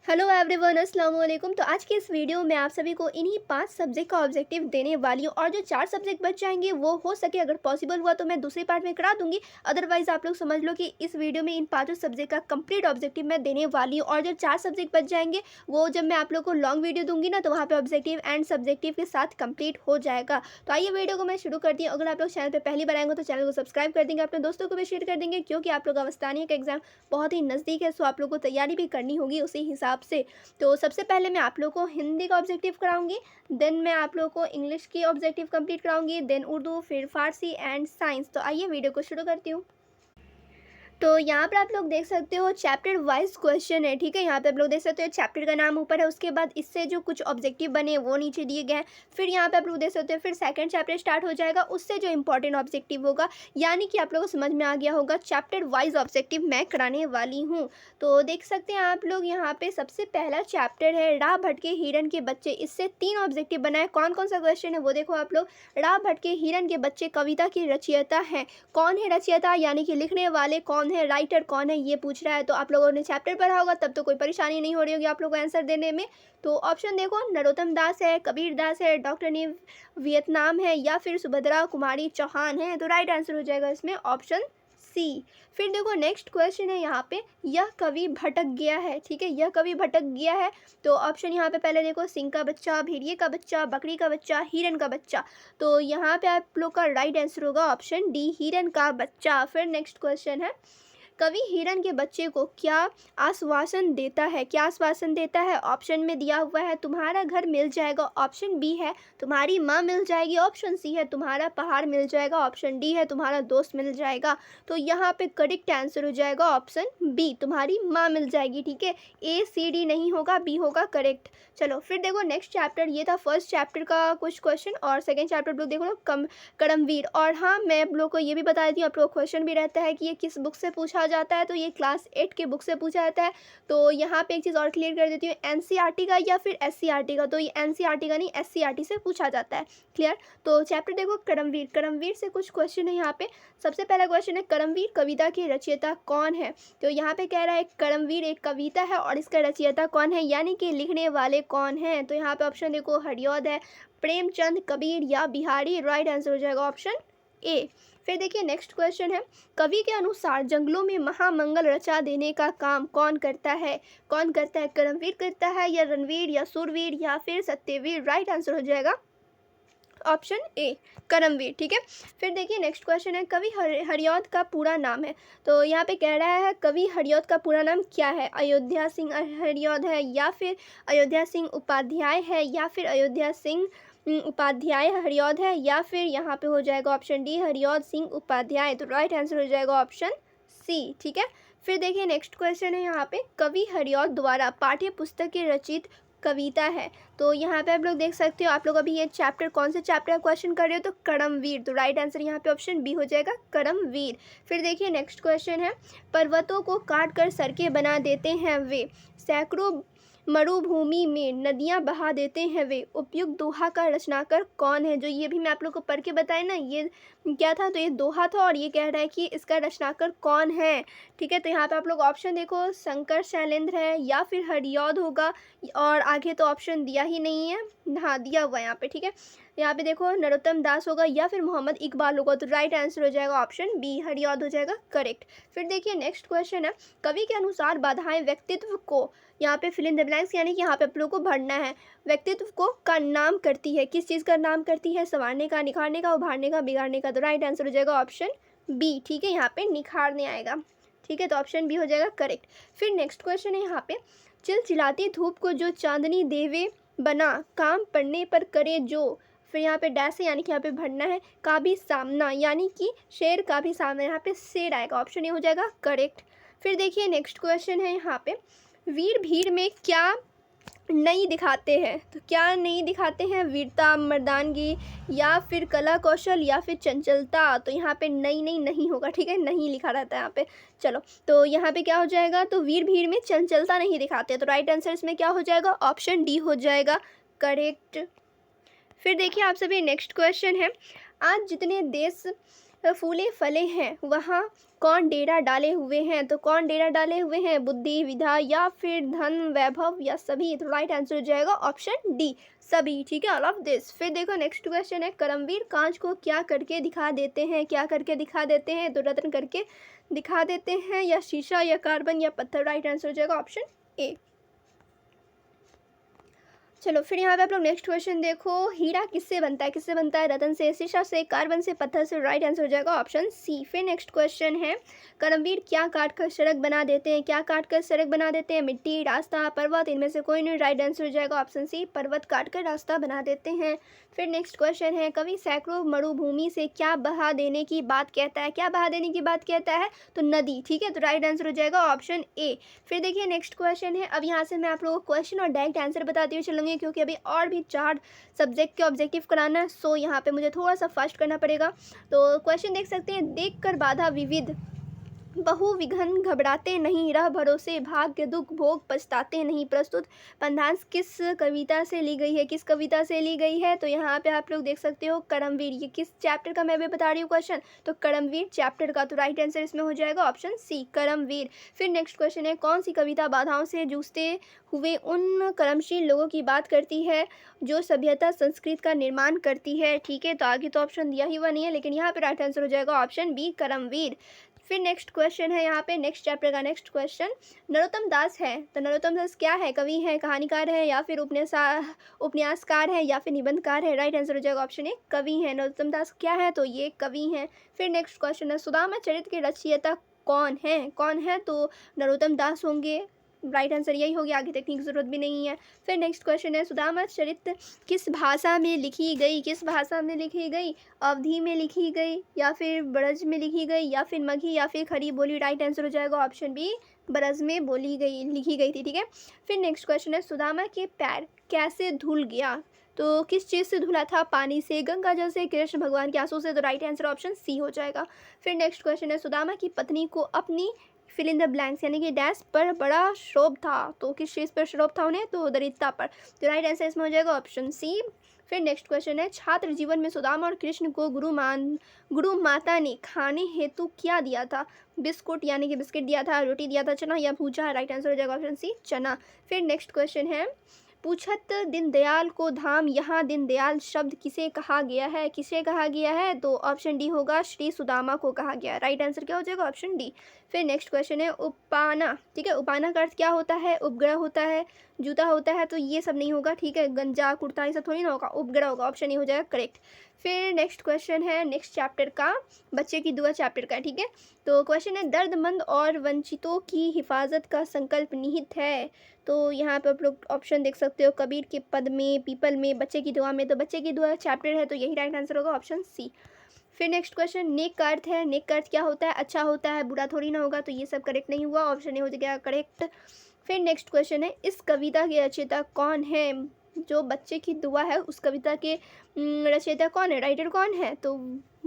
Hello everyone, अस्सलाम वालेकुम। तो आज के इस वीडियो में आप सभी को इन्हीं 5 सब्जेक्ट का ऑब्जेक्टिव देने वाली हूँ और जो 4 सब्जेक्ट बच जाएंगे वो हो सके अगर पॉसिबल हुआ तो मैं दूसरे पार्ट में करा दूंगी। अदरवाइज आप लोग समझ लो कि इस वीडियो में इन पांचों सब्जेक्ट का कंप्लीट ऑब्जेक्टिव मैं देने वाली हूँ और जो 4 सब्जेक्ट बच जाएंगे वो जब मैं आप लोग को लॉन्ग वीडियो दूंगी ना तो वहाँ पर ऑब्जेक्टिव एंड सब्जेक्टिव के साथ कंप्लीट हो जाएगा। तो आइए वीडियो को मैं शुरू करती हूँ। अगर आप लोग चैनल पर पहली बार आएंगे तो चैनल को सब्सक्राइब कर देंगे, अपने दोस्तों को भी शेयर कर देंगे, क्योंकि आप लोग का अवस्थानी का एग्जाम बहुत ही नज़दीक है, सो आप लोग को तैयारी भी करनी होगी उसी हिसाब से। तो सबसे पहले मैं आप लोग को हिंदी का ऑब्जेक्टिव कराऊंगी, देन मैं आप लोग को इंग्लिश की ऑब्जेक्टिव कंप्लीट कराऊंगी, देन उर्दू, फिर फारसी एंड साइंस। तो आइए वीडियो को शुरू करती हूँ। तो यहाँ पर आप लोग देख सकते हो चैप्टर वाइज क्वेश्चन है, ठीक है। यहाँ पे आप लोग देख सकते हो चैप्टर का नाम ऊपर है, उसके बाद इससे जो कुछ ऑब्जेक्टिव बने वो नीचे दिए गए हैं। फिर यहाँ पे आप लोग देख सकते हो फिर सेकंड चैप्टर स्टार्ट हो जाएगा, उससे जो इंपॉर्टेंट ऑब्जेक्टिव होगा, यानी कि आप लोगों को समझ में आ गया होगा चैप्टर वाइज ऑब्जेक्टिव मैं कराने वाली हूँ। तो देख सकते हैं आप लोग यहाँ पे सबसे पहला चैप्टर है राह भटके हिरन के बच्चे। इससे 3 ऑब्जेक्टिव बनाए। कौन कौन सा क्वेश्चन है वो देखो आप लोग। राह भटके हिरन के बच्चे कविता की रचयिता हैं। कौन है रचयिता, यानी कि लिखने वाले कौन है, राइटर कौन है, ये पूछ रहा है। तो आप लोगों ने चैप्टर पढ़ा होगा तब तो कोई परेशानी नहीं हो रही होगी आप लोगों को आंसर देने में। तो ऑप्शन देखो, नरोत्तम दास है, कबीर दास है, डॉक्टर नीव वियतनाम है, या फिर सुभद्रा कुमारी चौहान है। तो राइट आंसर हो जाएगा इसमें ऑप्शन सी। फिर देखो नेक्स्ट क्वेश्चन है यहाँ पे, यह कवि भटक गया है, ठीक है, यह कवि भटक गया है। तो ऑप्शन यहाँ पे पहले देखो, सिंह का बच्चा, भेड़िए का बच्चा, बकरी का बच्चा, हिरन का बच्चा। तो यहाँ पे आप लोग का राइट आंसर होगा ऑप्शन डी, हिरन का बच्चा। फिर नेक्स्ट क्वेश्चन है, कवि हिरन के बच्चे को क्या आश्वासन देता है, क्या आश्वासन देता है। ऑप्शन में दिया हुआ है तुम्हारा घर मिल जाएगा, ऑप्शन बी है तुम्हारी माँ मिल जाएगी, ऑप्शन सी है तुम्हारा पहाड़ मिल जाएगा, ऑप्शन डी है तुम्हारा दोस्त मिल जाएगा। तो यहाँ पे करेक्ट आंसर हो जाएगा ऑप्शन बी, तुम्हारी माँ मिल जाएगी, ठीक है। ए सी डी नहीं होगा, बी होगा करेक्ट। चलो फिर देखो नेक्स्ट चैप्टर, ये था फर्स्ट चैप्टर का कुछ क्वेश्चन, और सेकेंड चैप्टर लोग देखो करमवीर। और हाँ, मैं आप लोग को ये भी बता देती हूँ, आप लोग क्वेश्चन भी रहता है कि ये किस बुक से पूछा जाता है। तो ये क्लास 8 के बुक से पूछा जाता है। तो यहाँ पे एक चीज़ और क्लियर कर देती हूँ, एनसीईआरटी का या फिर एससीईआरटी का। तो ये एनसीईआरटी का नहीं, एससीईआरटी से पूछा जाता है। क्लियर। तो चैप्टर देखो करमवीर, करमवीर से कुछ क्वेश्चन है यहाँ पे। सबसे पहला क्वेश्चन है, करमवीर कविता की रचयिता कौन है। तो यहाँ पे कह रहा है करमवीर एक कविता है और इसका रचयिता कौन है, यानी कि लिखने वाले कौन है। तो यहाँ पे ऑप्शन देखो, हरिऔध है, प्रेमचंद, कबीर या बिहारी। राइट आंसर हो जाएगा ऑप्शन ए। फिर देखिए नेक्स्ट क्वेश्चन है, कवि के अनुसार जंगलों में महामंगल रचा देने का काम कौन करता है। कौन करता है, करमवीर करता है, या रणवीर, या सूरवीर, या फिर सत्यवीर। राइट आंसर हो जाएगा ऑप्शन ए, करमवीर, ठीक है। फिर देखिए नेक्स्ट क्वेश्चन है, कवि हरिऔध का पूरा नाम है। तो यहाँ पे कह रहा है कवि हरिऔध का पूरा नाम क्या है। अयोध्या सिंह हरिऔध है, या फिर अयोध्या सिंह उपाध्याय है, या फिर अयोध्या सिंह उपाध्याय हरिऔध है, या फिर यहाँ पे हो जाएगा ऑप्शन डी, हरिऔध सिंह उपाध्याय। तो राइट आंसर हो जाएगा ऑप्शन सी, ठीक है। फिर देखिए नेक्स्ट क्वेश्चन है यहाँ पे, कवि हरिऔध द्वारा पाठ्य पुस्तक की रचित कविता है। तो यहाँ पे आप लोग देख सकते हो, आप लोग अभी ये चैप्टर कौन से चैप्टर का क्वेश्चन कर रहे हो, तो करमवीर। तो राइट आंसर यहाँ पे ऑप्शन बी हो जाएगा, करमवीर। फिर देखिए नेक्स्ट क्वेश्चन है, पर्वतों को काट कर सड़कें बना देते हैं वे, सैकड़ों मरुभूमि में नदियाँ बहा देते हैं वे, उपयुक्त दोहा का रचनाकार कौन है। जो ये भी मैं आप लोग को पढ़ के बताया ना, ये क्या था, तो ये दोहा था, और ये कह रहा है कि इसका रचनाकार कौन है, ठीक है। तो यहाँ पे आप लोग ऑप्शन देखो, शंकर शैलेंद्र है, या फिर हरिऔध होगा, और आगे तो ऑप्शन दिया ही नहीं है, हाँ दिया हुआ है यहाँ पे, ठीक है। यहाँ पे देखो नरोत्तम दास होगा, या फिर मोहम्मद इकबाल होगा। तो राइट आंसर हो जाएगा ऑप्शन बी, हरिऔध हो जाएगा करेक्ट। फिर देखिए नेक्स्ट क्वेश्चन है, कवि के अनुसार बाधाएं व्यक्तित्व को, यहाँ पे फिल इन द ब्लैंक्स, यानी कि यहाँ पे आप लोग को भरना है, व्यक्तित्व को का नाम करती है, किस चीज़ का नाम करती है, संवारने का, निखारने का, उभारने का, बिगाड़ने का। तो राइट आंसर हो जाएगा ऑप्शन बी, ठीक है, यहाँ पे निखारने आएगा, ठीक है। तो ऑप्शन बी हो जाएगा करेक्ट। फिर नेक्स्ट क्वेश्चन है यहाँ पे, चिलचिलाती धूप को जो चांदनी देवे बना, काम पड़ने पर करे जो। फिर यहाँ पे डैश है, यानी कि यहाँ पे भरना है, का भी सामना, यानी कि शेर का भी सामना, यहाँ पे शेर आएगा, ऑप्शन ए हो जाएगा करेक्ट। फिर देखिए नेक्स्ट क्वेश्चन है यहाँ पे, वीर भीड़ में क्या नहीं दिखाते हैं। तो क्या नहीं दिखाते हैं, वीरता, मर्दानगी, या फिर कला कौशल, या फिर चंचलता। तो यहाँ पे नहीं नहीं नहीं होगा, ठीक है, नहीं लिखा रहता है यहाँ पे। चलो तो यहाँ पे क्या हो जाएगा, तो वीर भीड़ में चंचलता नहीं दिखाते। तो राइट आंसर इसमें क्या हो जाएगा, ऑप्शन डी हो जाएगा करेक्ट। फिर देखिए आप सभी नेक्स्ट क्वेश्चन है, आज जितने देश फूले फले हैं वहाँ कौन डेरा डाले हुए हैं। तो कौन डेरा डाले हुए हैं, बुद्धि, विद्या या फिर धन, वैभव या सभी। तो राइट आंसर हो जाएगा ऑप्शन डी, सभी। ठीक है, ऑल ऑफ दिस। फिर देखो नेक्स्ट क्वेश्चन है, करमवीर कांच को क्या करके दिखा देते हैं, क्या करके दिखा देते हैं। तो रत्न करके दिखा देते हैं, या शीशा, या कार्बन, या पत्थर। राइट आंसर हो जाएगा ऑप्शन ए। चलो फिर यहाँ पे आप लोग नेक्स्ट क्वेश्चन देखो, हीरा किससे बनता है, किससे बनता है। रतन से, शीशा से, कार्बन से, पत्थर से। राइट आंसर हो जाएगा ऑप्शन सी। फिर नेक्स्ट क्वेश्चन है, करमवीर क्या काट कर सड़क बना देते हैं, क्या काट कर सड़क बना देते हैं। मिट्टी, रास्ता, पर्वत, इनमें से कोई नहीं। राइट आंसर हो जाएगा ऑप्शन सी, पर्वत काट कर रास्ता बना देते हैं। फिर नेक्स्ट क्वेश्चन है, कवि सैकड़ों मरुभूमि से क्या बहा देने की बात कहता है, क्या बहा देने की बात कहता है। तो नदी। ठीक है, तो राइट आंसर हो जाएगा ऑप्शन ए। फिर देखिए नेक्स्ट क्वेश्चन है, अब यहाँ से मैं आप लोगों को क्वेश्चन और डायरेक्ट आंसर बताती हुई चलूँगी, क्योंकि अभी और भी 4 सब्जेक्ट के ऑब्जेक्टिव कराना है, सो यहाँ पे मुझे थोड़ा सा फास्ट करना पड़ेगा। तो क्वेश्चन देख सकते हैं, देख कर बाधा विविध बहु विघन घबराते नहीं, रह भरोसे भाग्य दुख भोग पछताते नहीं। प्रस्तुत पंद्यांश किस कविता से ली गई है, किस कविता से ली गई है। तो यहाँ पे आप लोग देख सकते हो करमवीर, ये किस चैप्टर का मैं भी बता रही हूँ क्वेश्चन। तो करमवीर चैप्टर का। तो राइट आंसर इसमें हो जाएगा ऑप्शन सी, करमवीर। फिर नेक्स्ट क्वेश्चन है, कौन सी कविता बाधाओं से जूझते हुए उन कर्मशील लोगों की बात करती है जो सभ्यता संस्कृत का निर्माण करती है। ठीक है, तो आगे तो ऑप्शन दिया ही हुआ नहीं है, लेकिन यहाँ पे राइट आंसर हो जाएगा ऑप्शन बी, करमवीर। फिर नेक्स्ट क्वेश्चन है यहाँ पे नेक्स्ट चैप्टर का नेक्स्ट क्वेश्चन, नरोत्तम दास है। तो नरोत्तम दास क्या है, कवि है, कहानीकार है, या फिर उपन्यासकार है, या फिर निबंधकार है। राइट आंसर हो जाएगा ऑप्शन ए, कवि है। नरोत्तम दास क्या है, तो ये कवि हैं। फिर नेक्स्ट क्वेश्चन है, सुदामा चरित्र के रचयिता कौन है, कौन है। तो नरोत्तम दास होंगे। राइट आंसर यही हो गया, आगे तकने की जरूरत भी नहीं है। फिर नेक्स्ट क्वेश्चन है, सुदामा चरित्र किस भाषा में लिखी गई, किस भाषा में लिखी गई। अवधी में लिखी गई, या फिर ब्रज में लिखी गई, या फिर मगही, या फिर खड़ी बोली। राइट आंसर हो जाएगा ऑप्शन बी, ब्रज में बोली गई, लिखी गई थी। ठीक है, फिर नेक्स्ट क्वेश्चन है, सुदामा के पैर कैसे धुल गया। तो किस चीज़ से धुला था, पानी से, गंगा जल से, कृष्ण भगवान के आंसू से। तो राइट आंसर ऑप्शन सी हो जाएगा। फिर नेक्स्ट क्वेश्चन है, सुदामा की पत्नी को अपनी फिल इन द ब्लैंक्स यानी कि डैश पर बड़ा शोभ था। तो किस चीज़ पर शोभ था उन्हें, तो दरिद्रता पर। तो राइट आंसर इसमें हो जाएगा ऑप्शन सी। फिर नेक्स्ट क्वेश्चन है, छात्र जीवन में सुदामा और कृष्ण को गुरु माता ने खाने हेतु क्या दिया था। बिस्कुट यानी कि बिस्किट दिया था, रोटी दिया था, चना या भूजा। राइट आंसर हो जाएगा ऑप्शन सी, चना। फिर नेक्स्ट क्वेश्चन है, पूछत दीनदयाल को धाम, यहाँ दीनदयाल शब्द किसे कहा गया है, किसे कहा गया है। तो ऑप्शन डी होगा, श्री सुदामा को कहा गया। राइट आंसर क्या हो जाएगा, ऑप्शन डी। फिर नेक्स्ट क्वेश्चन है, उपाना। ठीक है, उपाना का अर्थ क्या होता है, उपग्रह होता है, जूता होता है। तो ये सब नहीं होगा। ठीक है, गंजा कुर्ता ये सब थोड़ी ना होगा, उपग्रह होगा। ऑप्शन ए हो जाएगा करेक्ट। फिर नेक्स्ट क्वेश्चन है नेक्स्ट चैप्टर का, बच्चे की दुआ चैप्टर का। ठीक है, तो क्वेश्चन है, दर्दमंद और वंचितों की हिफाजत का संकल्प निहित है। तो यहाँ पे आप लोग ऑप्शन देख सकते हो, कबीर के पद में, पीपल में, बच्चे की दुआ में। तो बच्चे की दुआ चैप्टर है, तो यही राइट आंसर होगा ऑप्शन सी। फिर नेक्स्ट क्वेश्चन, नेक का अर्थ है, नेक का अर्थ क्या होता है, अच्छा होता है, बुरा थोड़ी ना होगा। तो ये सब करेक्ट नहीं हुआ, ऑप्शन ए हो गया करेक्ट। फिर नेक्स्ट क्वेश्चन है, इस कविता के रचयिता कौन है। जो बच्चे की दुआ है उस कविता के रचयिता कौन है, राइटर कौन है। तो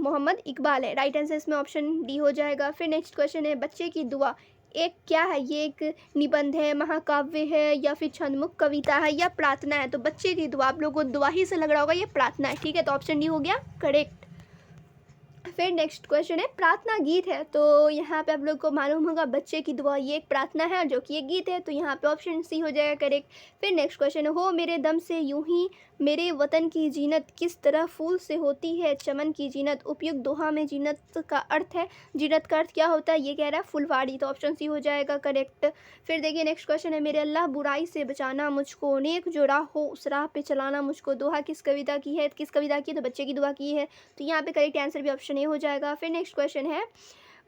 मोहम्मद इकबाल है। राइट आंसर इसमें ऑप्शन डी हो जाएगा। फिर नेक्स्ट क्वेश्चन है, बच्चे की दुआ एक क्या है, ये एक निबंध है, महाकाव्य है, या फिर छंदमुख कविता है, या प्रार्थना है। तो बच्चे की दुआ, आप लोगों को दुआ ही से लग रहा होगा ये प्रार्थना है। ठीक है, तो ऑप्शन डी हो गया करेक्ट। फिर नेक्स्ट क्वेश्चन है, प्रार्थना गीत है। तो यहाँ पे आप लोग को मालूम होगा, बच्चे की दुआ ये एक प्रार्थना है, जो कि एक गीत है। तो यहाँ पे ऑप्शन सी हो जाएगा करेक्ट। फिर नेक्स्ट क्वेश्चन है, हो मेरे दम से यूं ही मेरे वतन की जीनत किस तरह फूल से होती है, चमन की जीनत। उपयुक्त दोहा में जीनत का अर्थ है, जीनत का अर्थ क्या होता है, ये कह रहा है फुलवाड़ी। तो ऑप्शन सी हो जाएगा करेक्ट। फिर देखिए नेक्स्ट क्वेश्चन है, मेरे अल्लाह बुराई से बचाना मुझको, नेक जो राह हो उस राह पे चलाना मुझको। दोहा किस कविता की है, किस कविता की, तो बच्चे की दुआ की है। तो यहाँ पे करेक्ट आंसर भी ऑप्शन ए हो जाएगा। फिर नेक्स्ट क्वेश्चन है,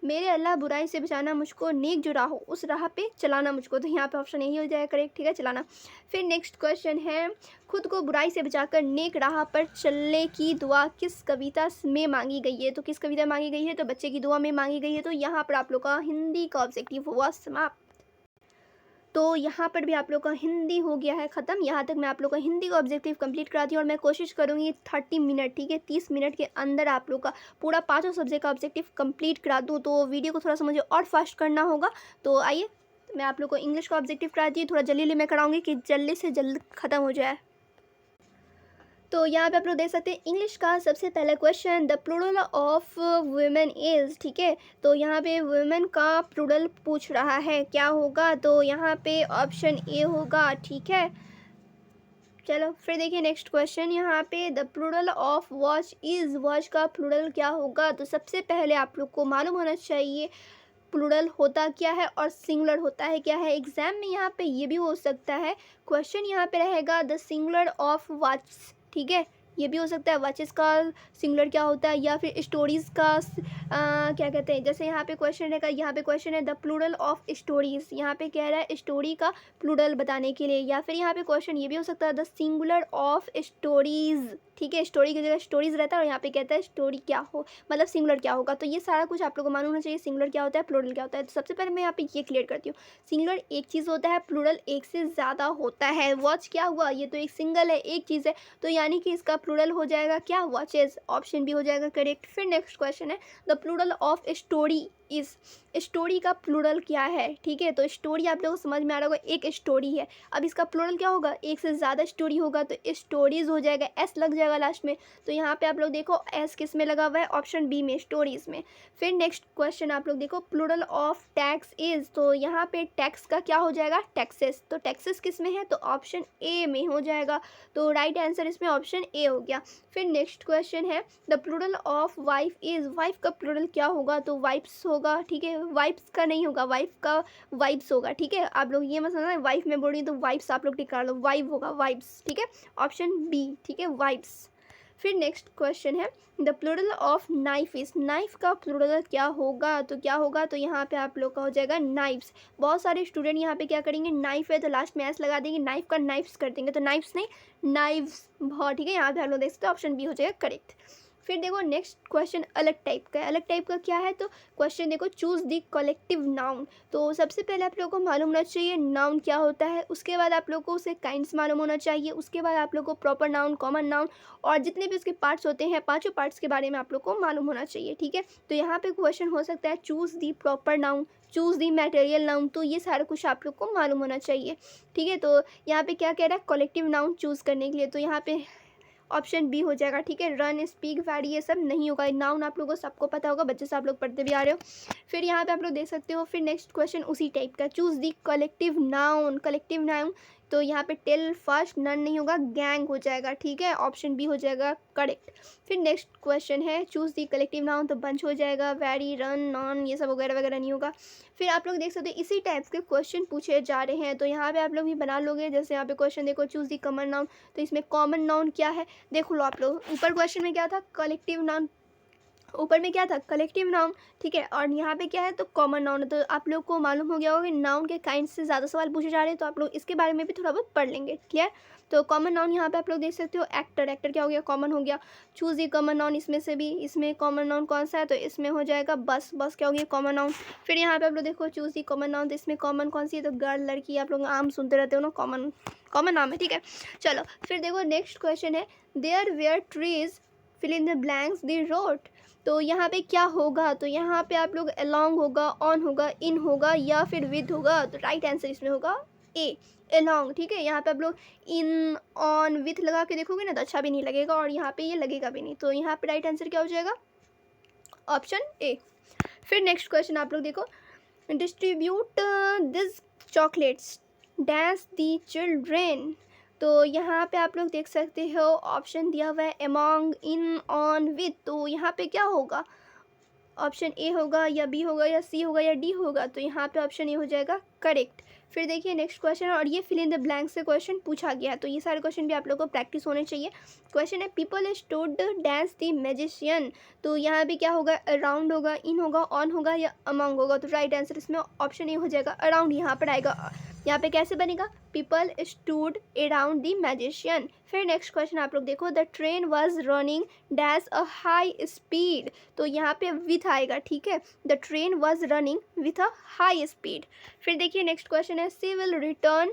मेरे अल्लाह बुराई से बचाना मुझको, नेक जो राह हो उस राह पे चलाना मुझको। तो यहाँ पे ऑप्शन यही हो जाएगा करेक्ट। ठीक है, चलाना। फिर नेक्स्ट क्वेश्चन है, खुद को बुराई से बचाकर नेक राह पर चलने की दुआ किस कविता में मांगी गई है। तो किस कविता मांगी गई है, तो बच्चे की दुआ में मांगी गई है। तो यहाँ पर आप लोग का हिंदी का ऑब्जेक्टिव हुआ समाप्त। तो यहाँ पर भी आप लोग का हिंदी हो गया है ख़त्म। यहाँ तक मैं आप लोग का हिंदी का ऑब्जेक्टिव कंप्लीट कराती हूँ, और मैं कोशिश करूँगी 30 मिनट, ठीक है, 30 मिनट के अंदर आप लोग का पूरा 5 सब्जेक्ट का ऑब्जेक्टिव कंप्लीट करा दूँ। तो वीडियो को थोड़ा सा मुझे और फास्ट करना होगा। तो आइए मैं आप लोग को इंग्लिश का ऑब्जेक्टिव कराती हूँ, थोड़ा जल्दी मैं कराऊँगी कि जल्दी से जल्द ख़त्म हो जाए। तो यहाँ पे आप लोग देख सकते हैं इंग्लिश का सबसे पहला question, the plural of women is, ठीक है। तो यहाँ पे वुमेन का प्लूरल पूछ रहा है, क्या होगा? तो यहाँ पे ऑप्शन ए होगा, ठीक है। चलो फिर देखिए नेक्स्ट क्वेश्चन, यहाँ पे the plural of watch is, watch का प्लूरल क्या होगा? तो सबसे पहले आप लोग को मालूम होना चाहिए प्लूरल होता क्या है और सिंगुलर होता है क्या है। एग्जाम में यहाँ पे ये भी हो सकता है, क्वेश्चन यहाँ पे रहेगा द सिंगुलर ऑफ वॉच, ठीक है। ये भी हो सकता है वॉचेस का सिंगुलर क्या होता है, या फिर स्टोरीज़ का क्या कहते हैं। जैसे यहाँ पे क्वेश्चन रहेगा, यहाँ पे क्वेश्चन है द प्लूरल ऑफ स्टोरीज़, यहाँ पे कह रहा है स्टोरी का प्लूरल बताने के लिए। या फिर यहाँ पे क्वेश्चन ये भी हो सकता है द सिंगुलर ऑफ स्टोरीज़, ठीक है। स्टोरी की जगह स्टोरीज़ रहता है और यहाँ पे कहता है स्टोरी क्या हो, मतलब सिंगुलर क्या होगा। तो ये सारा कुछ आप लोगों को मालूम होना चाहिए, सिंगुलर क्या होता है, प्लूरल क्या होता है। तो सबसे पहले मैं यहाँ पे ये क्लियर करती हूँ, सिंगुलर एक चीज़ होता है, प्लूरल एक से ज़्यादा होता है। वॉच क्या हुआ, ये तो एक सिंगल है, एक चीज़ है, तो यानी कि इसका प्लूरल हो जाएगा क्या, वॉचेस। ऑप्शन भी हो जाएगा करेक्ट। फिर नेक्स्ट क्वेश्चन है the plural of story is, story का प्लूरल क्या है, ठीक है। तो स्टोरी आप लोगों को समझ में आ रहा होगा, एक स्टोरी है। अब इसका प्लूरल क्या होगा, एक से ज़्यादा स्टोरी होगा तो स्टोरीज़ हो जाएगा, एस लग जाएगा लास्ट में। तो यहाँ पे आप लोग देखो एस किस में लगा हुआ है, ऑप्शन बी में, स्टोरीज़ में। फिर नेक्स्ट क्वेश्चन आप लोग देखो प्लूरल ऑफ टैक्स इज़, तो यहाँ पे टैक्स का क्या हो जाएगा, टैक्सेस। तो टैक्सेस किस में है, तो ऑप्शन ए में हो जाएगा। तो राइट आंसर इसमें ऑप्शन ए हो गया। फिर नेक्स्ट क्वेश्चन है the plural of wife is, wife का प्लूरल क्या होगा, तो वाइफ्स होगा, ठीक है। वाइफ्स का नहीं होगा, वाइफ का वाइब्स होगा, ठीक है। आप लोग ये मत समझना वाइफ में बोल रही तो वाइफ्स आप लोग टिका लो, वाइफ होगा, वाइब्स, ठीक है। ऑप्शन बी, ठीक है, वाइब्स। फिर नेक्स्ट क्वेश्चन है the plural of knife is, knife का प्लूरल क्या होगा, तो क्या होगा, तो यहाँ पे आप लोग का हो जाएगा नाइफ्स। बहुत सारे स्टूडेंट यहाँ पे क्या करेंगे, नाइफ है तो लास्ट में एस लगा देंगे, नाइफ का नाइफ्स कर देंगे, तो नाइफ्स नहीं नाइव्स, बहुत, ठीक है। यहाँ पे आप लोग देख सकते हो ऑप्शन बी हो जाएगा करेक्ट। फिर देखो नेक्स्ट क्वेश्चन अलग टाइप का है, अलग टाइप का क्या है, तो क्वेश्चन देखो चूज़ द कलेक्टिव नाउन। तो सबसे पहले आप लोगों को मालूम होना चाहिए नाउन क्या होता है, उसके बाद आप लोग को उसके काइंड्स मालूम होना चाहिए, उसके बाद आप लोग को प्रॉपर नाउन, कॉमन नाउन और जितने भी उसके पार्ट्स होते हैं, पांचों पार्ट्स के बारे में आप लोग को मालूम होना चाहिए, ठीक है। तो यहाँ पे क्वेश्चन हो सकता है चूज़ दी प्रॉपर नाउन, चूज़ दी मटेरियल नाउन, तो ये सारा कुछ आप लोग को मालूम होना चाहिए, ठीक है। तो यहाँ पे क्या कह रहा है, कलेक्टिव नाउन चूज़ करने के लिए, तो यहाँ पे ऑप्शन बी हो जाएगा, ठीक है। रन, स्पीक, वैरी ये सब नहीं होगा, नाउन आप लोगों को सबको पता होगा, बच्चे से आप लोग पढ़ते भी आ रहे हो। फिर यहाँ पे आप लोग देख सकते हो, फिर नेक्स्ट क्वेश्चन उसी टाइप का, चूज़ दी कलेक्टिव नाउन, कलेक्टिव नाउन, तो यहाँ पे टेल, फर्स्ट, नन नहीं होगा, गैंग हो जाएगा, ठीक है। ऑप्शन बी हो जाएगा करेक्ट। फिर नेक्स्ट क्वेश्चन है चूज़ दी कलेक्टिव नाउन, तो बंच हो जाएगा, वेरी, रन, नॉन ये सब वगैरह वगैरह नहीं होगा। फिर आप लोग देख सकते हो इसी टाइप के क्वेश्चन पूछे जा रहे हैं, तो यहाँ पे आप लोग भी बना लोगे। जैसे यहाँ पे क्वेश्चन देखो चूज़ दी कॉमन नाउन, तो इसमें कॉमन नाउन क्या है, देख लो आप लोग। ऊपर क्वेश्चन में क्या था, कलेक्टिव नाउन, ऊपर में क्या था, कलेक्टिव नाउन, ठीक है। और यहाँ पे क्या है, तो कॉमन नाउन है। तो आप लोग को मालूम हो गया होगा कि नाउन के काइंड से ज़्यादा सवाल पूछे जा रहे हैं, तो आप लोग इसके बारे में भी थोड़ा बहुत पढ़ लेंगे, क्लियर। तो कॉमन नाउन यहाँ पे आप लोग देख सकते हो, एक्टर, एक्टर क्या हो गया, कॉमन हो गया। चूज़ दी कॉमन नाउन, इसमें से भी, इसमें कॉमन नाउन कौन सा है, तो इसमें हो जाएगा बस, बस क्या हो गया, कॉमन नाउन। फिर यहाँ पे आप लोग देखो चूज़ दी कॉमन नाउन, तो इसमें कॉमन कौन सी है, तो गर्ल, लड़की, आप लोग आम सुनते रहते हो ना, कॉमन, कॉमन नाम है, ठीक है। चलो फिर देखो नेक्स्ट क्वेश्चन है there were trees, fill in the blanks the road, तो यहाँ पे क्या होगा, तो यहाँ पे आप लोग अलोंग होगा, ऑन होगा, इन होगा या फिर विद होगा, तो राइट आंसर इसमें होगा ए, अलोंग, ठीक है। यहाँ पे आप लोग इन, ऑन, विथ लगा के देखोगे ना तो अच्छा भी नहीं लगेगा, और यहाँ पे ये लगेगा भी नहीं, तो यहाँ पे राइट आंसर क्या हो जाएगा, ऑप्शन ए। फिर नेक्स्ट क्वेश्चन आप लोग देखो distribute this chocolates dash the children, तो यहाँ पे आप लोग देख सकते हो ऑप्शन दिया हुआ है अमॉन्ग, इन, ऑन, विथ, तो यहाँ पे क्या होगा, ऑप्शन ए होगा या बी होगा या सी होगा या डी होगा, तो यहाँ पे ऑप्शन ए हो जाएगा करेक्ट। फिर देखिए नेक्स्ट क्वेश्चन, और ये फिल इन द ब्लैंक से क्वेश्चन पूछा गया है, तो ये सारे क्वेश्चन भी आप लोगों को प्रैक्टिस होने चाहिए। क्वेश्चन है people stood dance the magician, तो यहाँ पे क्या होगा, अराउंड होगा, इन होगा, ऑन होगा या अमंग होगा, तो राइट आंसर इसमें ऑप्शन ए हो जाएगा, अराउंड यहाँ पर आएगा। यहाँ पे कैसे बनेगा, people stood around the magician. फिर नेक्स्ट क्वेश्चन आप लोग देखो the train was running dash a high speed, तो यहाँ पे विथ आएगा, ठीक है। The train was running with a high speed. फिर देखिए नेक्स्ट क्वेश्चन है she will return,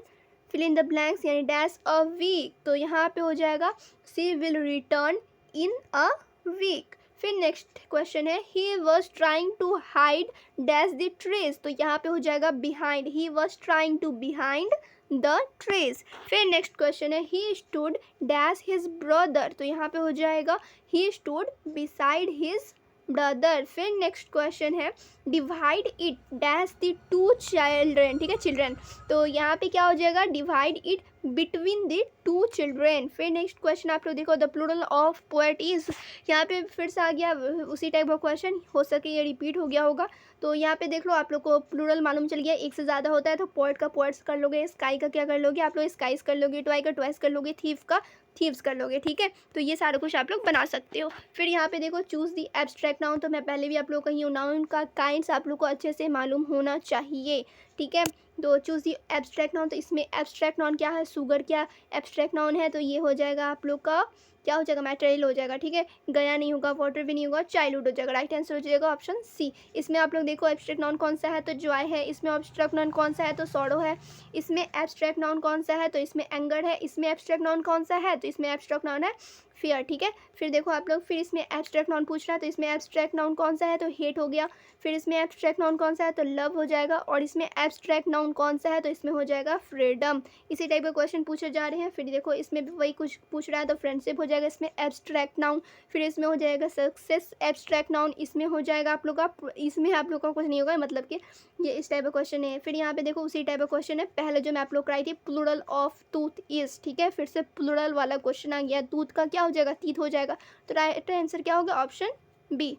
fill in the blanks यानी डैश अ वीक, तो यहाँ पे हो जाएगा she will return in a week. फिर नेक्स्ट क्वेश्चन है ही was trying to hide dash the trees, तो यहाँ पे हो जाएगा behind, he was trying to behind the trees. फिर नेक्स्ट क्वेश्चन है he stood dash his brother, तो यहाँ पे हो जाएगा he stood beside his brother. फिर नेक्स्ट क्वेश्चन है divide it dash the two children, ठीक है चिल्ड्रेन, तो यहाँ पे क्या हो जाएगा divide it between the two children. फिर नेक्स्ट क्वेश्चन आप लोग देखो the plural of poet is, यहाँ पे फिर से आ गया उसी टाइप का क्वेश्चन, हो सके ये रिपीट हो गया होगा, तो यहाँ पे देख लो आप लोग को प्लूरल मालूम चल गया, एक से ज़्यादा होता है तो पोएट का पोएट्स कर लोगे, स्काई का क्या कर लोगे आप लोग स्काइज कर लोगे, ट्वाई का ट्वाइस कर लोगे, थीफ का थीव्स कर लोगे, ठीक है, तो ये सारा कुछ आप लोग बना सकते हो। फिर यहाँ पे देखो चूज़ दी एब्स्ट्रैक्ट नाउन, तो मैं पहले भी आप लोग कही हूँ नाउन का काइंड्स आप लोग को अच्छे से मालूम होना चाहिए, ठीक है, तो चूज़ दी एब्स्ट्रैक्ट नाउन, तो इसमें एब्स्ट्रैक्ट नाउन क्या है, सुगर क्या एब्स्ट्रैक्ट नाउन है, तो ये हो जाएगा आप लोग का क्या हो जाएगा मैटेरियल हो जाएगा, ठीक है, गया नहीं होगा, वाटर भी नहीं होगा, चाइल्डहुड हो जाएगा, राइट आंसर हो जाएगा ऑप्शन सी। इसमें आप लोग देखो एब्स्ट्रैक्ट नाउन कौन सा है, तो जॉय है, इसमें एब्स्ट्रैक्ट नाउन कौन सा है, तो सॉरो है, इसमें एब्स्ट्रैक्ट नाउन कौन सा है, तो इसमें एंगर है, इसमें एब्स्ट्रैक्ट नाउन कौन सा है, तो इसमें एब्स्ट्रैक्ट नाउन है फियर, ठीक है। फिर देखो आप लोग फिर इसमें एब्स्ट्रैक्ट नाउन पूछ रहा है, तो इसमें एब्स्ट्रैक्ट नाउन कौन सा है, तो हेट हो गया, फिर इसमें एब्स्ट्रैक्ट नाउन कौन सा है, तो लव हो जाएगा, और इसमें एब्स्ट्रैक्ट नाउन कौन सा है, तो इसमें हो जाएगा फ्रीडम। इसी टाइप के क्वेश्चन पूछे जा रहे हैं। फिर देखो इसमें भी वही कुछ पूछ रहा है, तो फ्रेंडशिप हो जाएगा इसमें एब्स्ट्रैक्ट नाउन, फिर इसमें हो जाएगा सक्सेस एब्स्ट्रैक्ट नाउन, इसमें हो जाएगा आप लोग का, इसमें आप लोग का कुछ नहीं होगा, मतलब कि ये इस टाइप का क्वेश्चन है। फिर यहाँ पे देखो उसी टाइप का क्वेश्चन है पहले जो मैं आप लोग कराई थी, प्लूरल ऑफ टूथ इज, ठीक है, फिर से प्लूरल वाला क्वेश्चन आ गया, टूथ का क्या हो जाएगा तीत हो जाएगा, तो राइट आंसर क्या होगा ऑप्शन बी।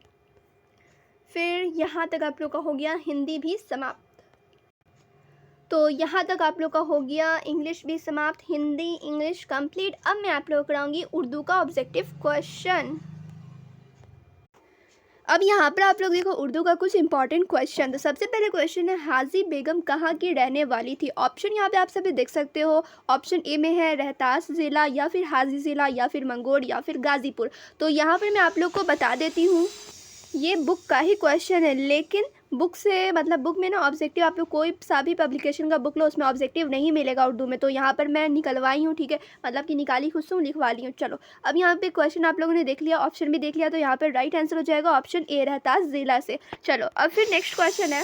फिर यहाँ तक आप लोग का हो गया हिंदी भी समाप्त, तो यहाँ तक आप लोग का हो गया इंग्लिश भी समाप्त, हिंदी इंग्लिश कंप्लीट। अब मैं आप लोग कराऊंगी उर्दू का ऑब्जेक्टिव क्वेश्चन। अब यहाँ पर आप लोग देखो उर्दू का कुछ इंपॉर्टेंट क्वेश्चन, तो सबसे पहले क्वेश्चन है हाजी बेगम कहाँ की रहने वाली थी। ऑप्शन यहाँ पे आप सभी देख सकते हो, ऑप्शन ए में है रहतास ज़िला, या फिर हाजी ज़िला, या फिर मंगोड़, या फिर गाज़ीपुर। तो यहाँ पर मैं आप लोग को बता देती हूँ ये बुक का ही क्वेश्चन है, लेकिन बुक से मतलब बुक में ना ऑब्जेक्टिव आप लोग कोई सा भी पब्लिकेशन का बुक लो उसमें ऑब्जेक्टिव नहीं मिलेगा उर्दू में, तो यहाँ पर मैं निकलवाई हूँ, ठीक है, मतलब कि निकाली खुद से हूँ, लिखवा ली हूँ। चलो अब यहाँ पे क्वेश्चन आप लोगों ने देख लिया, ऑप्शन भी देख लिया, तो यहाँ पर राइट आंसर हो जाएगा ऑप्शन ए रहतास ज़िला से। चलो अब फिर नेक्स्ट क्वेश्चन है,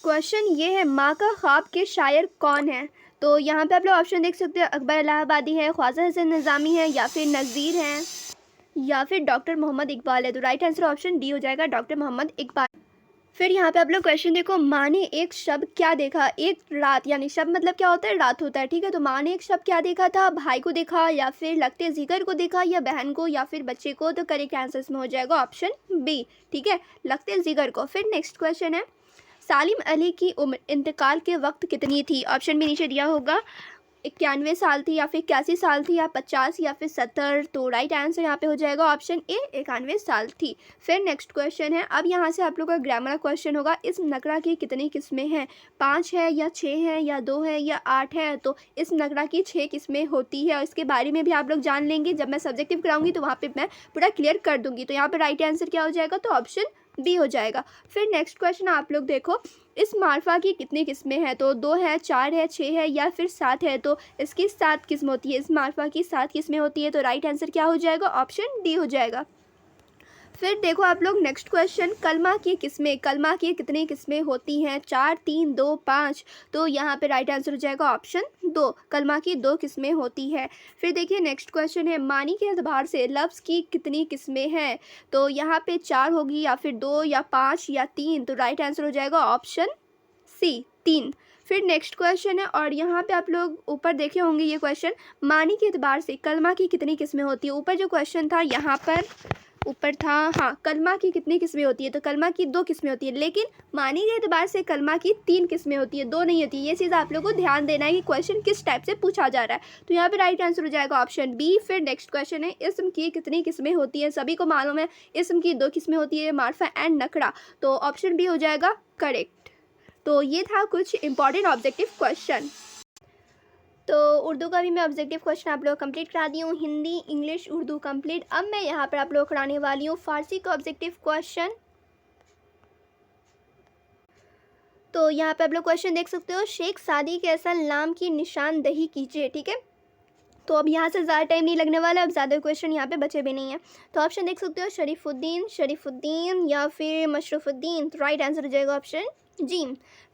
क्वेश्चन ये है माँ का ख्वाब के शायर कौन है। तो यहाँ पर आप लोग ऑप्शन देख सकते हो, अकबर इलाहाबादी है, ख्वाजा हसन निज़ामी है, या फिर नज़ीर हैं, या फिर डॉक्टर मोहम्मद इकबाल है। तो राइट आंसर ऑप्शन डी हो जाएगा डॉक्टर मोहम्मद इकबाल। फिर यहाँ पे आप लोग क्वेश्चन देखो, माँ ने एक शब क्या देखा, एक रात, यानी शब मतलब क्या होता है रात होता है, ठीक है, तो माँ ने एक शब क्या देखा था, भाई को देखा, या फिर लगते जिगर को देखा, या बहन को, या फिर बच्चे को, तो करेक्ट आंसर में हो जाएगा ऑप्शन बी, ठीक है, लगते जिगर को। फिर नेक्स्ट क्वेश्चन है सालिम अली की उम्र इंतकाल के वक्त कितनी थी। ऑप्शन भी नीचे दिया होगा, 91 साल थी, या फिर 81 साल थी, या 50, या फिर 70। तो राइट आंसर यहाँ पे हो जाएगा ऑप्शन ए 91 साल थी। फिर नेक्स्ट क्वेश्चन है, अब यहाँ से आप लोग का ग्रामर क्वेश्चन होगा, इस नकरा की कितनी किस्में हैं, 5 है, या 6 है, या 2 है, या 8 है। तो इस नकरा की 6 किस्में होती है, और इसके बारे में भी आप लोग जान लेंगे जब मैं सब्जेक्टिव कराऊंगी, तो वहाँ पर मैं पूरा क्लियर कर दूँगी। तो यहाँ पर राइट आंसर क्या हो जाएगा, तो ऑप्शन बी हो जाएगा। फिर नेक्स्ट क्वेश्चन आप लोग देखो, इस मार्फा की कितनी किस्में हैं, तो 2 है, 4 है, 6 है, या फिर 7 है। तो इसकी 7 किस्म होती है, इस मार्फा की 7 किस्में होती है। तो राइट आंसर क्या हो जाएगा, ऑप्शन डी हो जाएगा। फिर देखो आप लोग नेक्स्ट क्वेश्चन, कलमा की किस्में, कलमा की कितनी किस्में होती हैं, 4, 3, 2, 5। तो यहाँ पे राइट आंसर हो जाएगा ऑप्शन 2, कलमा की 2 किस्में होती है। फिर देखिए नेक्स्ट क्वेश्चन है, मानी के एतबार से लफ्ज़ की कितनी किस्में हैं। तो यहाँ पे 4 होगी, या फिर 2, या 5, या 3। तो राइट आंसर हो जाएगा ऑप्शन सी 3। फिर नेक्स्ट क्वेश्चन है, और यहाँ पे आप लोग ऊपर देखे होंगे ये क्वेश्चन, मानी के एतबार से कलमा की कितनी किस्में होती है। ऊपर जो क्वेश्चन था यहाँ पर ऊपर था, हाँ, कलमा की कितनी किस्में होती है, तो कलमा की 2 किस्में होती है, लेकिन मानी के एतबार से कलमा की 3 किस्में होती है, 2 नहीं होती। ये चीज़ आप लोगों को ध्यान देना है कि क्वेश्चन किस टाइप से पूछा जा रहा है। तो यहाँ पे राइट आंसर हो जाएगा ऑप्शन बी। फिर नेक्स्ट क्वेश्चन है, इस्म की कितनी किस्में होती है। सभी को मालूम है इस्म की 2 किस्में होती है, मार्फा एंड नकरा। तो ऑप्शन बी हो जाएगा करेक्ट। तो ये था कुछ इंपॉर्टेंट ऑब्जेक्टिव क्वेश्चन। तो उर्दू का भी मैं ऑब्जेक्टिव क्वेश्चन आप लोग कंप्लीट करा दी हूँ, हिंदी इंग्लिश उर्दू कंप्लीट। अब मैं यहाँ पर आप लोग कराने वाली हूँ फारसी का ऑब्जेक्टिव क्वेश्चन। तो यहाँ पे आप लोग क्वेश्चन देख सकते हो, शेख सादी के असल नाम की निशानदही कीजिए, ठीक है। तो अब यहाँ से ज़्यादा टाइम नहीं लगने वाला, अब ज़्यादा क्वेश्चन यहाँ पे बचे भी नहीं है। तो ऑप्शन देख सकते हो, शरीफुद्दीन, या फिर मशरफुद्दीन। तो राइट आंसर हो जाएगा ऑप्शन जी।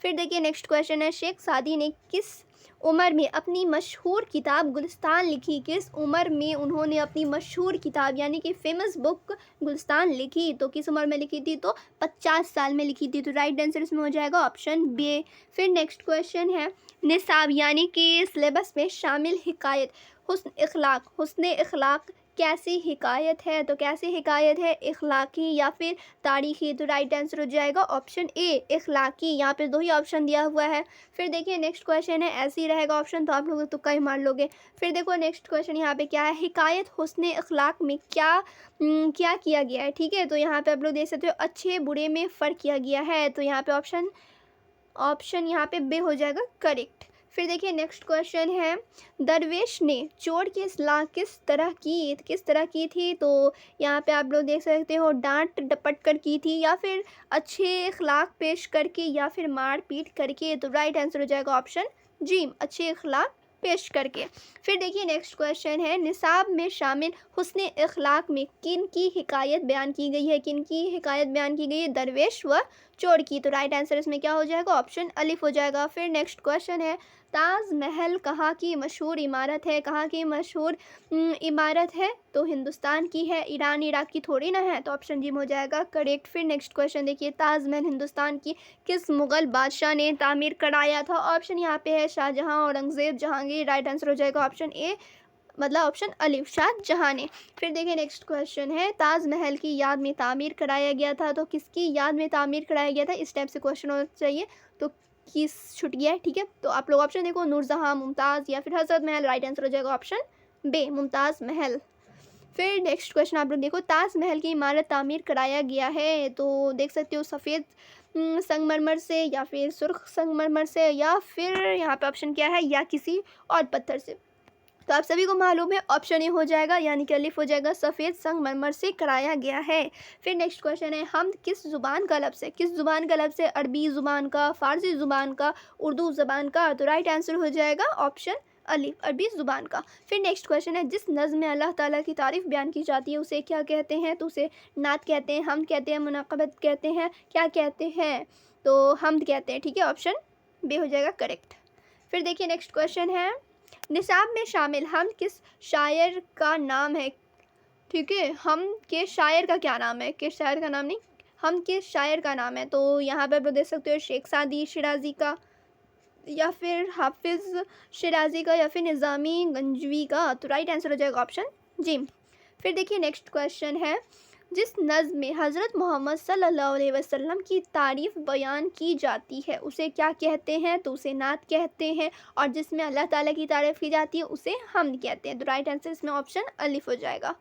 फिर देखिए नेक्स्ट क्वेश्चन है, शेख सादी ने किस उम्र में अपनी मशहूर किताब गुलिस्तान लिखी? किस उम्र में उन्होंने अपनी मशहूर किताब यानी कि फेमस बुक गुलिस्तान लिखी? तो किस उम्र में लिखी थी? तो 50 साल में लिखी थी। तो राइट आंसर इसमें हो जाएगा ऑप्शन बी। फिर नेक्स्ट क्वेश्चन है, निसाब यानी कि सिलेबस में शामिल हिकायत हुस्न इखलाक कैसी हिकायत है? तो कैसी हिकायत है, इखलाकी या फिर तारीखी? तो राइट आंसर हो जाएगा ऑप्शन ए इखलाकी। यहाँ पे दो ही ऑप्शन दिया हुआ है। फिर देखिए नेक्स्ट क्वेश्चन है, ऐसे ही रहेगा ऑप्शन तो आप लोग तुक्का ही मार लोगे। फिर देखो नेक्स्ट क्वेश्चन यहाँ पे क्या है, हिकायत हुस्न इखलाक में क्या किया गया है? ठीक है, तो यहाँ पे आप लोग देख सकते हो अच्छे बुरे में फ़र्क किया गया है। तो यहाँ पे ऑप्शन यहाँ पे बे हो जाएगा करेक्ट। फिर देखिए नेक्स्ट क्वेश्चन है, दरवेश ने चोर की इस्लाह किस तरह की थी? तो यहाँ पे आप लोग देख सकते हो डांट डपट कर की थी, या फिर अच्छे इखलाक पेश करके, या फिर मार पीट करके? तो राइट आंसर हो जाएगा ऑप्शन जी, अच्छे इखलाक पेश करके। फिर देखिए नेक्स्ट क्वेश्चन है, निसाब में शामिल हुस्न इखलाक में किन की हिकायत बयान की गई है? किन की हिकायत बयान की गई है? दरवेश व चोर की। तो राइट आंसर इसमें क्या हो जाएगा? ऑप्शन अलिफ हो जाएगा। फिर नेक्स्ट क्वेश्चन है, ताजमहल कहाँ की मशहूर इमारत है? कहाँ की मशहूर इमारत है? तो हिंदुस्तान की है, ईरान इराक की थोड़ी ना है। तो ऑप्शन जी में हो जाएगा करेक्ट। फिर नेक्स्ट क्वेश्चन देखिए, ताजमहल हिंदुस्तान की किस मुग़ल बादशाह ने तामीर कराया था? ऑप्शन यहाँ पे है शाहजहाँ, औरंगज़ेब, जहांगीर। राइट आंसर हो जाएगा ऑप्शन ए, मतलब ऑप्शन अलिफ, शाहजहाँ ने। फिर देखिए नेक्स्ट क्वेश्चन है, ताजमहल की याद में तामीर कराया गया था? तो किसकी याद में तामीर कराया गया था? इस टाइप से क्वेश्चन होना चाहिए। तो किस छूट गया है? ठीक है, तो आप लोग ऑप्शन देखो, नूरजहाँ, मुमताज़ या फिर हज़रत महल। राइट आंसर हो जाएगा ऑप्शन बे, मुमताज़ महल। फिर नेक्स्ट क्वेश्चन आप लोग देखो, ताजमहल की इमारत तामीर कराया गया है, तो देख सकते हो सफ़ेद संगमरमर से, या फिर सुर्ख संगमरमर से, या फिर यहाँ पे ऑप्शन क्या है, या किसी और पत्थर से? तो आप सभी को मालूम है ऑप्शन ए हो जाएगा, यानी कि अलिफ हो जाएगा, सफ़ेद संगमरमर से कराया गया है। फिर नेक्स्ट क्वेश्चन है, हम किस ज़ुबान का लफ्ज़ है? किस ज़ुबान का लफ्ज़ है? अरबी ज़ुबान का, फ़ारसी ज़ुबान का, उर्दू ज़ुबान का? तो राइट आंसर हो जाएगा ऑप्शन अलिफ, अरबी ज़ुबान का। फिर नेक्स्ट क्वेश्चन है, जिस नज़्म में अल्लाह ताला की तारीफ़ बयान की जाती है उसे क्या कहते हैं? तो उसे नात कहते हैं, हमद कहते हैं, मुनाक़बत कहते हैं, क्या कहते हैं? तो हमद कहते हैं। ठीक है, ऑप्शन बे हो जाएगा करेक्ट। फिर देखिए नेक्स्ट क्वेश्चन है, निसाब में शामिल हम किस शायर का नाम है? ठीक है, हम के शायर का क्या नाम है? किस शायर का नाम नहीं, हम किस शायर का नाम है? तो यहाँ पे आप देख सकते हो शेख सादी शिराजी का, या फिर हाफिज़ शिराजी का, या फिर निज़ामी गंजवी का? तो राइट आंसर हो जाएगा ऑप्शन जी। फिर देखिए नेक्स्ट क्वेश्चन है, जिस नज़्म में हज़रत मोहम्मद सल्लल्लाहु अलैहि वसल्लम की तारीफ़ बयान की जाती है उसे क्या कहते हैं? तो उसे नात कहते हैं, और जिसमें अल्लाह ताला की तारीफ़ की जाती है उसे हमद कहते हैं। तो राइट आंसर इसमें ऑप्शन अलिफ हो जाएगा।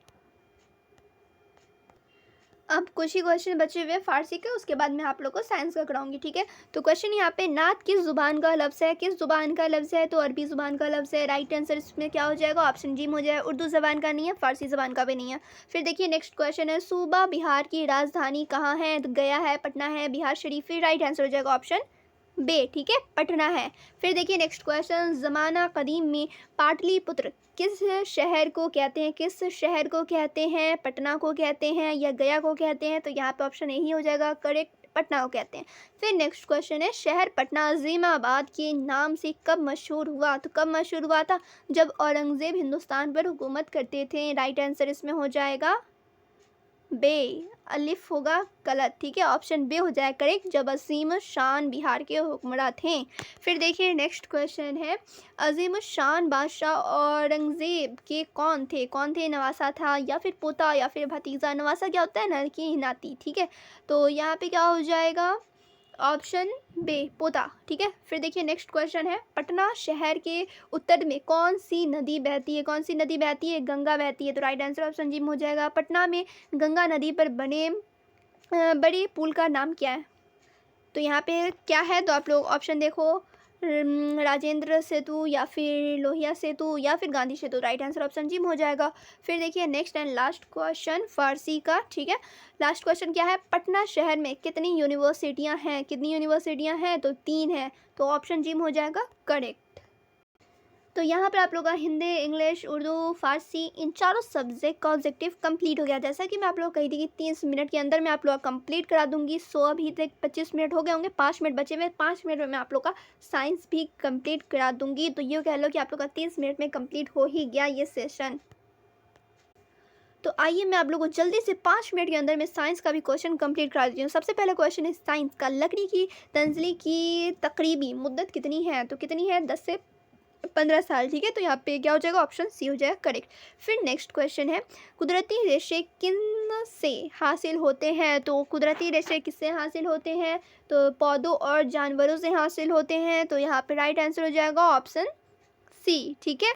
अब कुछ ही क्वेश्चन बचे हुए फ़ारसी के, उसके बाद मैं आप लोग को साइंस का कराऊंगी। ठीक है, तो क्वेश्चन यहाँ पे, नात किस ज़ुबान का लफ्ज़ है? किस ज़ुबान का लफ्ज़ है? तो अरबी ज़ुबान का लफ्ज़ है। राइट आंसर इसमें क्या हो जाएगा? ऑप्शन जी हो जाएगा, उर्दू ज़बान का नहीं है, फ़ारसी ज़बान का भी नहीं है। फिर देखिए नेक्स्ट क्वेश्चन है, सूबा बिहार की राजधानी कहाँ है? तो गया है, पटना है, बिहार शरीफ। फिर राइट आंसर हो जाएगा ऑप्शन बे, ठीक है, पटना है। फिर देखिए नेक्स्ट क्वेश्चन, ज़माना कदीम में पाटलिपुत्र किस शहर को कहते हैं? किस शहर को कहते हैं? पटना को कहते हैं या गया को कहते हैं? तो यहाँ पे ऑप्शन यही हो जाएगा करेक्ट, पटना को कहते हैं। फिर नेक्स्ट क्वेश्चन है, शहर पटना अज़ीमाबाद के नाम से कब मशहूर हुआ? तो कब मशहूर हुआ था? जब औरंगज़ेब हिंदुस्तान पर हुकूमत करते थे। राइट आंसर इसमें हो जाएगा बे, अलिफ होगा गलत। ठीक है, ऑप्शन बे हो जाए करेक्ट, जब अजीम शान बिहार के हुक्मरान थे। फिर देखिए नेक्स्ट क्वेश्चन है, अजीम शान बादशाह औरंगज़ेब के कौन थे? कौन थे? नवासा था, या फिर पोता, या फिर भतीजा? नवासा क्या होता है? नर की नाती। ठीक है, तो यहाँ पे क्या हो जाएगा? ऑप्शन बे, पोता। ठीक है, फिर देखिए नेक्स्ट क्वेश्चन है, पटना शहर के उत्तर में कौन सी नदी बहती है? कौन सी नदी बहती है? गंगा बहती है। तो राइट आंसर ऑप्शन जी में हो जाएगा। पटना में गंगा नदी पर बने बड़े पुल का नाम क्या है? तो यहाँ पे क्या है? तो आप लोग ऑप्शन देखो, राजेंद्र सेतु, या फिर लोहिया सेतु, या फिर गांधी सेतु। राइट आंसर ऑप्शन जी में हो जाएगा। फिर देखिए नेक्स्ट एंड लास्ट क्वेश्चन फारसी का। ठीक है, लास्ट क्वेश्चन क्या है, पटना शहर में कितनी यूनिवर्सिटियां हैं? कितनी यूनिवर्सिटियां हैं? तो 3 हैं। तो ऑप्शन जी में हो जाएगा करेक्ट। तो यहाँ पर आप लोग का हिंदी, इंग्लिश, उर्दू, फारसी इन चारों सब्जेक्ट का ऑब्जेक्टिव कंप्लीट हो गया। जैसा कि मैं आप लोग कही थी कि 30 मिनट के अंदर मैं आप लोग का कंप्लीट करा दूंगी। सो अभी तक 25 मिनट हो गए होंगे, 5 मिनट बचे हुए, 5 मिनट में मैं आप लोग का साइंस भी कंप्लीट करा दूंगी। तो ये कह लो कि आप लोग का 30 मिनट में कंप्लीट हो ही गया ये सेशन। तो आइए मैं आप लोगों को जल्दी से 5 मिनट के अंदर मैं साइंस का भी क्वेश्चन कंप्लीट करा देती हूँ। सबसे पहला क्वेश्चन है साइंस का, लकड़ी की तंजली की तकरीबी मुद्दत कितनी है? तो कितनी है? 10 से 15 साल, ठीक है। तो यहाँ पे क्या हो जाएगा? ऑप्शन सी हो जाएगा करेक्ट। फिर नेक्स्ट क्वेश्चन है, कुदरती रेशे किन से हासिल होते हैं? तो कुदरती रेशे किससे हासिल होते हैं? तो पौधों और जानवरों से हासिल होते हैं। तो यहाँ पे राइट आंसर हो जाएगा ऑप्शन सी, ठीक है।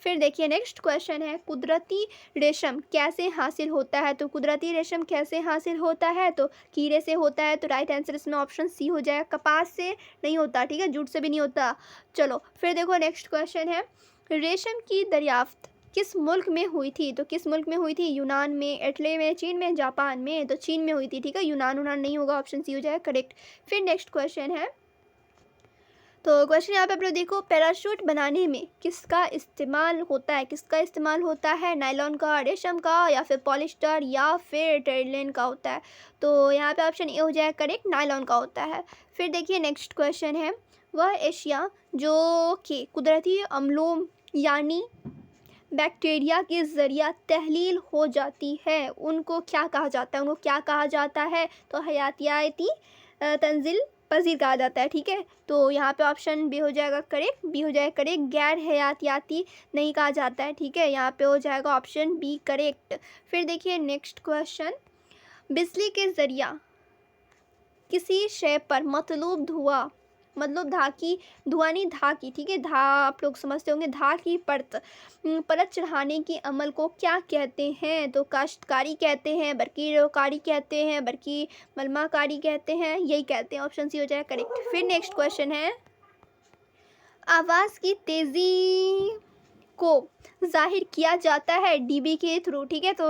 फिर देखिए नेक्स्ट क्वेश्चन है, कुदरती रेशम कैसे हासिल होता है? तो कुदरती रेशम कैसे हासिल होता है? तो कीड़े से होता है। तो राइट आंसर इसमें ऑप्शन सी हो जाएगा। कपास से नहीं होता, ठीक है, जूट से भी नहीं होता। चलो फिर देखो नेक्स्ट क्वेश्चन है, रेशम की दरियाफ्त किस मुल्क में हुई थी? तो किस मुल्क में हुई थी? यूनान में, इटली में, चीन में, जापान में। तो चीन में हुई थी, ठीक है, यूनान नहीं होगा, ऑप्शन सी हो जाएगा करेक्ट। फिर नेक्स्ट क्वेश्चन है, तो क्वेश्चन यहाँ पे आप लोग देखो, पैराशूट बनाने में किसका इस्तेमाल होता है? किसका इस्तेमाल होता है? नायलॉन का, रेशम का, या फिर पॉलिस्टर, या फिर टेरिलिन का होता है? तो यहाँ पे ऑप्शन ए हो जाएगा करेक्ट, नायलॉन का होता है। फिर देखिए नेक्स्ट क्वेश्चन है, वह एशिया जो कि कुदरती अम्लों यानी बैक्टीरिया के ज़रिया तहलील हो जाती है, उनको क्या कहा जाता है? उनको क्या कहा जाता है? तो हयातियाती तंजिल पजीर कहा जाता है, ठीक है। तो यहाँ पे ऑप्शन बी हो जाएगा करेक्ट, बी हो जाएगा करेक्ट, गैर हयातियाती नहीं कहा जाता है, ठीक है। यहाँ पे हो जाएगा ऑप्शन बी करेक्ट। फिर देखिए नेक्स्ट क्वेश्चन, बिजली के ज़रिया किसी शय पर मतलूब धुआं, मतलब धुआं नहीं, धा की, ठीक है, धा आप लोग समझते होंगे, धा की परत चढ़ाने के अमल को क्या कहते हैं? तो काश्तकारी कहते हैं, बरकी रोकारी कहते हैं, बरकी मलमाकारी कहते हैं, यही कहते हैं, ऑप्शन सी हो जाएगा करेक्ट। फिर नेक्स्ट क्वेश्चन है, आवाज़ की तेज़ी को जाहिर किया जाता है डीबी के थ्रू, ठीक है, तो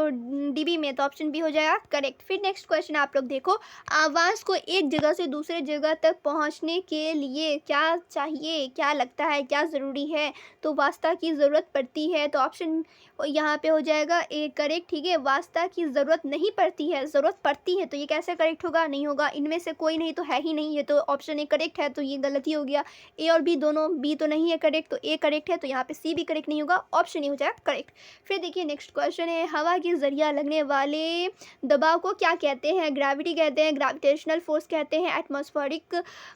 डीबी में, तो ऑप्शन बी हो जाएगा करेक्ट। फिर नेक्स्ट क्वेश्चन आप लोग देखो, आवाज़ को एक जगह से दूसरे जगह तक पहुंचने के लिए क्या चाहिए, क्या लगता है, क्या ज़रूरी है? तो वास्ता की ज़रूरत पड़ती है। तो ऑप्शन यहाँ पे हो जाएगा ए करेक्ट, ठीक है, वास्ता की ज़रूरत नहीं पड़ती है, ज़रूरत पड़ती है। तो ये कैसे करेक्ट होगा? नहीं होगा, इनमें से कोई नहीं तो है ही नहीं, ये तो ऑप्शन ए करेक्ट है, तो ये गलती हो गया। ए और बी दोनों, बी तो नहीं है करेक्ट, तो ए करेक्ट है, तो यहाँ पे सी भी करेक्ट नहीं होगा, ऑप्शन नहीं हो जाएगा करेक्ट। फिर देखिए नेक्स्ट क्वेश्चन है, हवा के जरिया लगने वाले दबाव को क्या कहते हैं? ग्रेविटी कहते हैं, ग्रेविटेशनल फोर्स कहते हैं, एटमॉस्फेरिक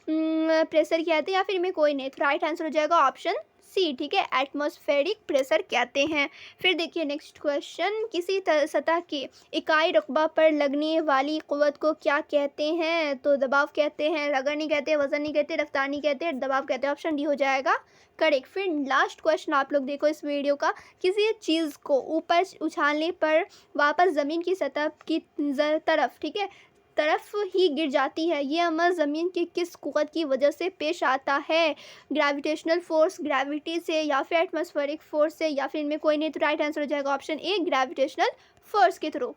प्रेशर कहते हैं, या फिर इनमें कोई नहीं। तो राइट आंसर हो जाएगा ऑप्शन सी, ठीक है, एटमॉस्फेरिक प्रेशर कहते हैं। फिर देखिए नेक्स्ट क्वेश्चन, किसी सतह के इकाई रकबा पर लगने वाली क़ुव्वत को क्या कहते हैं? तो दबाव कहते हैं, रगड़ नहीं कहते, वजन नहीं कहते, रफ्तार नहीं कहते, दबाव कहते हैं, ऑप्शन डी हो जाएगा करेक्ट। फिर लास्ट क्वेश्चन आप लोग देखो इस वीडियो का, किसी चीज़ को ऊपर उछालने पर वापस ज़मीन की सतह की तरफ, ठीक है, तरफ ही गिर जाती है, ये अमल ज़मीन की किस क़ुव्वत की वजह से पेश आता है? ग्रेविटेशनल फोर्स, ग्रेविटी से, या फिर एटमॉस्फेरिक फोर्स से, या फिर इनमें कोई नहीं। तो राइट आंसर हो जाएगा ऑप्शन ए, ग्रेविटेशनल फोर्स के थ्रू।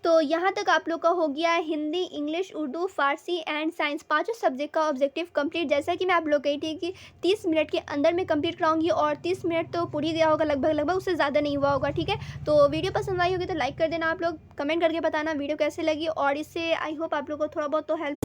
तो यहाँ तक आप लोग का हो गया Hindi, English, Urdu, Farsi and science, पांचों सब्जेक्ट का ऑब्जेक्टिव कंप्लीट। जैसा कि मैं आप लोग कही थी कि 30 मिनट के अंदर मैं कंप्लीट कराऊंगी, और 30 मिनट तो पूरी गया होगा लगभग, उससे ज़्यादा नहीं हुआ होगा, ठीक है। तो वीडियो पसंद आई होगी तो लाइक कर देना, आप लोग कमेंट करके बताना वीडियो कैसे लगी, और इससे आई होप आप लोग को थोड़ा बहुत तो हेल्प